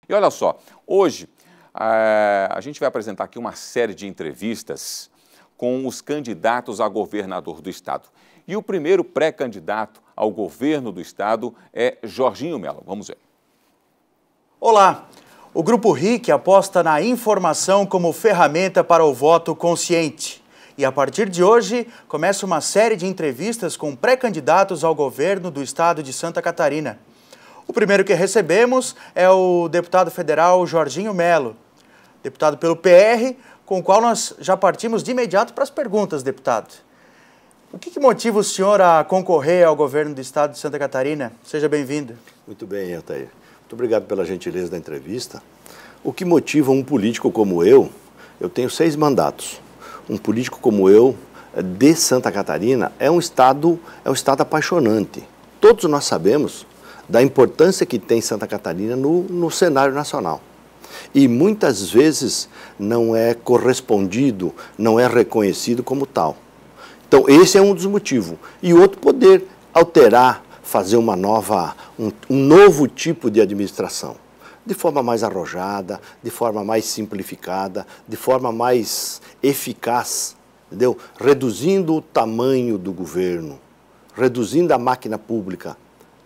E olha só, hoje a gente vai apresentar aqui uma série de entrevistas com os candidatos a governador do estado. E o primeiro pré-candidato ao governo do estado é Jorginho Melo. Vamos ver. Olá! O Grupo RIC aposta na informação como ferramenta para o voto consciente. E a partir de hoje, começa uma série de entrevistas com pré-candidatos ao governo do estado de Santa Catarina. O primeiro que recebemos é o deputado federal Jorginho Melo, deputado pelo PR, com o qual nós já partimos de imediato para as perguntas, deputado. O que motiva o senhor a concorrer ao governo do estado de Santa Catarina? Seja bem-vindo. Muito bem, Altair. Muito obrigado pela gentileza da entrevista. O que motiva um político como eu tenho 6 mandatos. Um político como eu, de Santa Catarina, é um estado apaixonante. Todos nós sabemos da importância que tem Santa Catarina no cenário nacional. E muitas vezes não é correspondido, não é reconhecido como tal. Então, esse é um dos motivos. E outro, poder alterar, fazer um novo tipo de administração. De forma mais arrojada, de forma mais simplificada, de forma mais eficaz, entendeu? Reduzindo o tamanho do governo, reduzindo a máquina pública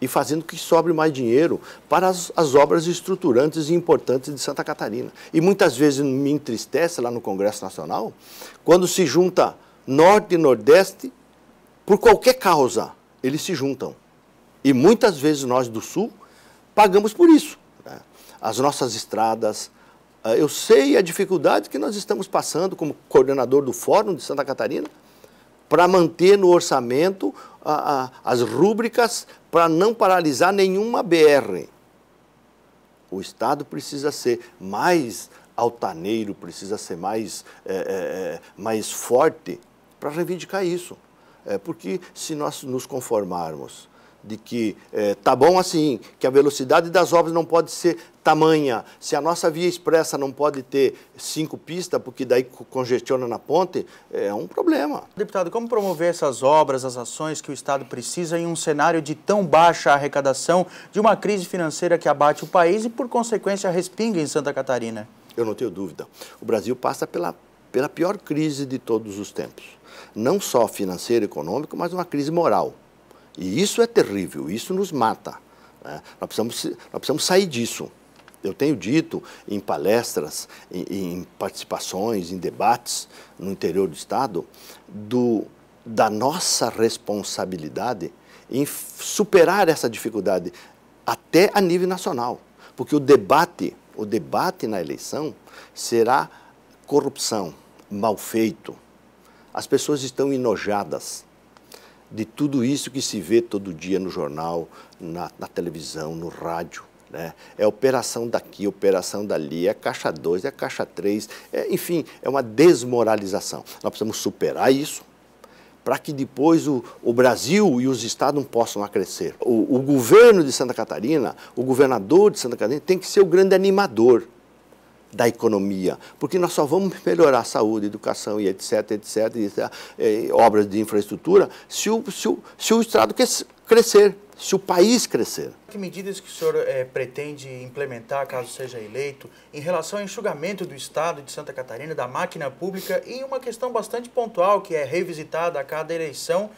e fazendo que sobre mais dinheiro para as obras estruturantes e importantes de Santa Catarina. E muitas vezes me entristece lá no Congresso Nacional, quando se junta Norte e Nordeste, por qualquer causa, eles se juntam. E muitas vezes nós do Sul pagamos por isso. As nossas estradas, eu sei a dificuldade que nós estamos passando como coordenador do Fórum de Santa Catarina para manter no orçamento as rúbricas para não paralisar nenhuma BR. O Estado precisa ser mais altaneiro, precisa ser mais forte para reivindicar isso. Porque se nós nos conformarmos de que tá bom assim, que a velocidade das obras não pode ser tamanha, se a nossa via expressa não pode ter 5 pistas, porque daí congestiona na ponte, é um problema. Deputado, como promover essas obras, as ações que o Estado precisa em um cenário de tão baixa arrecadação, de uma crise financeira que abate o país e, por consequência, respinga em Santa Catarina? Eu não tenho dúvida. O Brasil passa pela pior crise de todos os tempos. Não só financeira e econômica, mas uma crise moral. E isso é terrível, isso nos mata. Né? Nós precisamos sair disso. Eu tenho dito em palestras, em participações, em debates no interior do Estado, da nossa responsabilidade em superar essa dificuldade até a nível nacional. Porque o debate na eleição será corrupção, mal feito. As pessoas estão enojadas de tudo isso que se vê todo dia no jornal, na televisão, no rádio. Né? É operação daqui, operação dali, é caixa 2, é caixa 3, enfim, é uma desmoralização. Nós precisamos superar isso para que depois o Brasil e os estados não possam crescer. O governo de Santa Catarina, o governador de Santa Catarina tem que ser o grande animador da economia, porque nós só vamos melhorar a saúde, educação e etc, obras de infraestrutura, se o Estado crescer, se o país crescer. Que medidas que o senhor pretende implementar, caso seja eleito, em relação ao enxugamento do Estado de Santa Catarina, da máquina pública, e uma questão bastante pontual, que é revisitada a cada eleição,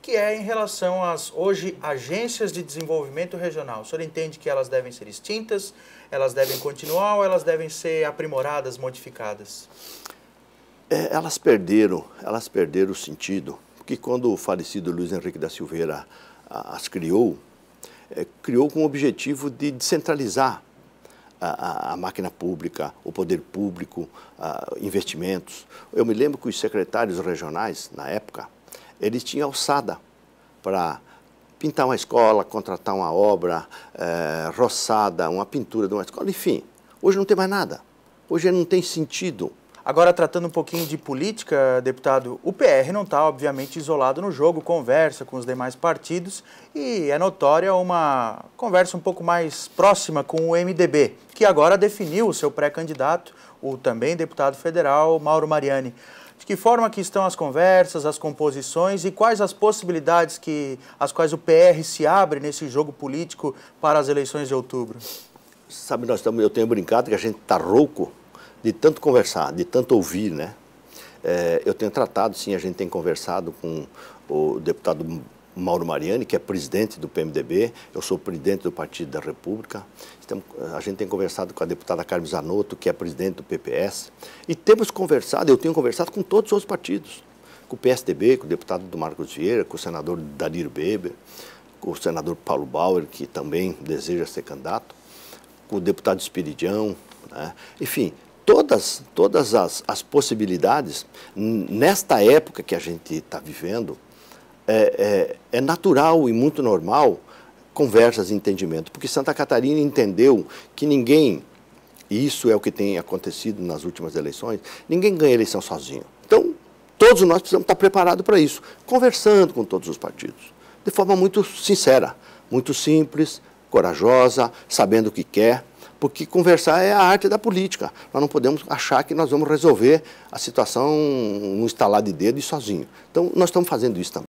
que é em relação às, hoje, agências de desenvolvimento regional. O senhor entende que elas devem ser extintas, elas devem continuar ou elas devem ser aprimoradas, modificadas? Elas perderam o sentido, porque quando o falecido Luiz Henrique da Silveira as criou com o objetivo de descentralizar a máquina pública, o poder público, investimentos. Eu me lembro que os secretários regionais, na época, eles tinham alçada para pintar uma escola, contratar uma obra, roçada, uma pintura de uma escola, enfim. Hoje não tem mais nada. Hoje não tem sentido. Agora, tratando um pouquinho de política, deputado, o PR não está, obviamente, isolado no jogo, conversa com os demais partidos e é notória uma conversa um pouco mais próxima com o MDB, que agora definiu o seu pré-candidato, o também deputado federal Mauro Mariani. De que forma que estão as conversas, as composições e quais as possibilidades às quais o PR se abre nesse jogo político para as eleições de outubro? Sabe, eu tenho brincado que a gente está rouco de tanto conversar, de tanto ouvir, né? Eu tenho tratado, sim, a gente tem conversado com o deputado Mauro Mariani, que é presidente do PMDB, eu sou presidente do Partido da República, a gente tem conversado com a deputada Carmen Zanotto, que é presidente do PPS, e temos conversado, eu tenho conversado com todos os outros partidos, com o PSDB, com o deputado do Marcos Vieira, com o senador Darir Beber, com o senador Paulo Bauer, que também deseja ser candidato, com o deputado Espiridião, né? Enfim, todas as possibilidades, nesta época que a gente está vivendo, é natural e muito normal conversas e entendimento, porque Santa Catarina entendeu que ninguém, e isso é o que tem acontecido nas últimas eleições, ninguém ganha eleição sozinho. Então, todos nós precisamos estar preparados para isso, conversando com todos os partidos, de forma muito sincera, muito simples, corajosa, sabendo o que quer, porque conversar é a arte da política. Nós não podemos achar que nós vamos resolver a situação no estalar de dedo e sozinho. Então, nós estamos fazendo isso também.